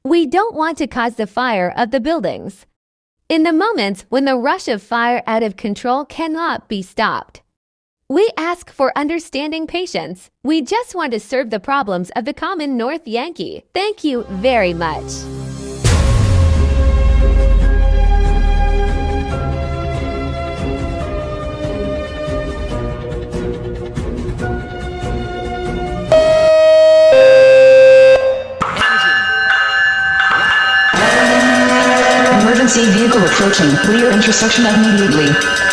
We don't want to cause the fire of the buildings. In the moments when the rush of fire out of control cannot be stopped, we ask for understanding patience. We just want to serve the problems of the common North Yankee. Thank you very much. Emergency vehicle approaching. Clear intersection immediately.